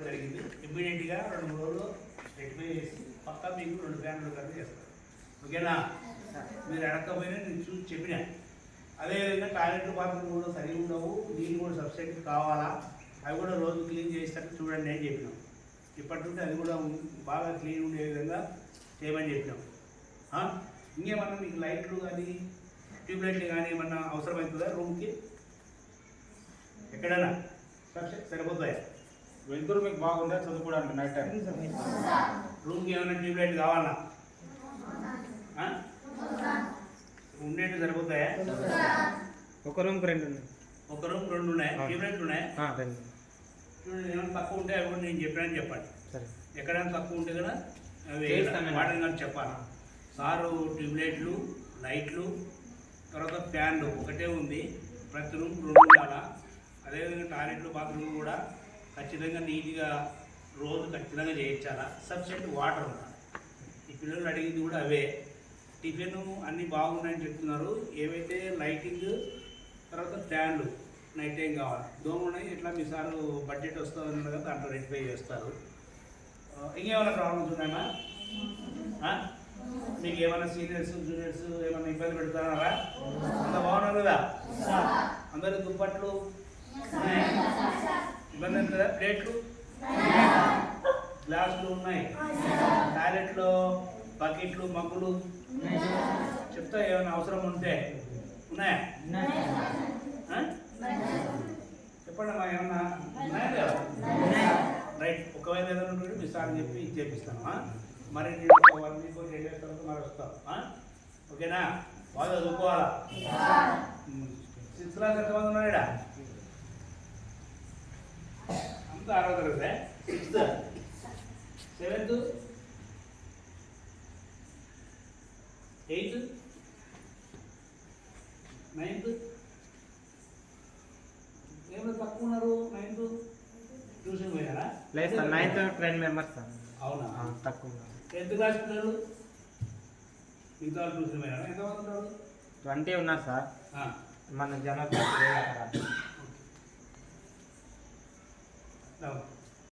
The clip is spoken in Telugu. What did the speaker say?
జరిగింది. ఇమ్మీడియట్గా 2-3 రోజులు రెక్టిఫై చేసి పక్కా మీకు 2 ఫ్యాన్లు కలిపి చేస్తారు. ఓకేనా? మీరు అడగకపోయినా నేను చూసి చెప్పినా. అదేవిధంగా టాయిలెట్ బాత్రూమ్ కూడా సరిగా ఉండవు, నీళ్ళు కూడా సబ్సిడీ కావాలా, అవి కూడా రోజు క్లీన్ చేసేటట్టు చూడండి అని చెప్పినాం. ఇప్పటి నుండి అది కూడా బాగా క్లీన్ ఉండే విధంగా చేయమని చెప్పినాం. ఇంకేమన్నా మీకు లైట్లు కానీ ట్యూబ్లైట్లు కానీ ఏమన్నా అవసరమవుతుందా రూమ్కి? ఎక్కడైనా సరిపోతాయా? వెళ్తురు మీకు బాగుందా చదువుకోవడానికి నైట్ టైం? రూమ్కి ఏమైనా ట్యూబ్లైట్ కావాలా? ఉండేట్టు సరిపోతాయా? ఒక రూమ్కి 2 ఉన్నాయి. ఒక రూమ్ 2 ఉన్నాయి. ట్యూబ్లైట్లు ఉన్నాయా? 2. చూడండి, ఏమైనా తక్కువ ఉంటే అవి కూడా నేను చెప్పానని చెప్పండి. సరే, ఎక్కడైనా తక్కువ ఉంటే కూడా అవి వాటిని కానీ చెప్పాలి. సారు ట్యూబ్లైట్లు, లైట్లు, తర్వాత ఫ్యాన్లు ఒకటే ఉంది. ప్రతి రూమ్ 2 ఉండాలా. అదేవిధంగా టాయిలెట్లు బాత్రూమ్ కూడా ఖచ్చితంగా నీట్గా రోజు ఖచ్చితంగా చేయించాలా. సబ్సిడెంట్ వాటర్ ఉండాలి. ఈ పిల్లలు అడిగింది కూడా అవే. టిఫిన్ అన్నీ బాగున్నాయని చెప్తున్నారు. ఏవైతే లైటింగ్ తర్వాత ఫ్యాన్లు నైట్ టైం కావాలి. దోమలున్నాయి. ఇట్లా మీ సారు బడ్జెట్ వస్తుంది కదా, దాంట్లో రెక్టిఫై చేస్తారు. ఇంకేమైనా ప్రాబ్లమ్స్ ఉన్నాయా? మీకు ఏమైనా సీనియర్స్ జూనియర్స్ ఏమైనా ఇబ్బంది పెడతారా? అంత బాగున్నారు కదా? అందరూ దుప్పట్లు ఇబ్బంది ఉంది కదా? ప్లేట్లు గ్లాసులు ఉన్నాయి. టాయిలెట్లో బకెట్లు మగ్గులు చెప్తా. ఏమైనా అవసరం ఉంటే ఉన్నాయా? చెప్పండి అమ్మా, ఏమన్నా ఉన్నాయా లేదా? రైట్. ఒకవేళ ఏదైనా ఉంటే మీ సార్ చెప్పి ఇచ్చేపిస్తాను. మరి 1 వీక్ 2 డేస్ తర్వాత మరి వస్తాం. ఓకేనా? బాగా చదువుకోవాలా. 6th క్లాస్ ఎంతమంది ఉన్నాడా? అంతా 6వ తరగతి. 6th 7th 8th 9th ఏమైనా తక్కువ ఉన్నారు? 9th tuition పోయినారా? లేదు సార్, 9th 10 మెంబర్స్ సార్. అవునా? తక్కువ. 10th క్లాస్ పిల్లలు మిగతా ట్యూషన్ పోయినారా? ఎంతమంది ఉన్నారు? 20 ఉన్నారు సార్. మన జనరల్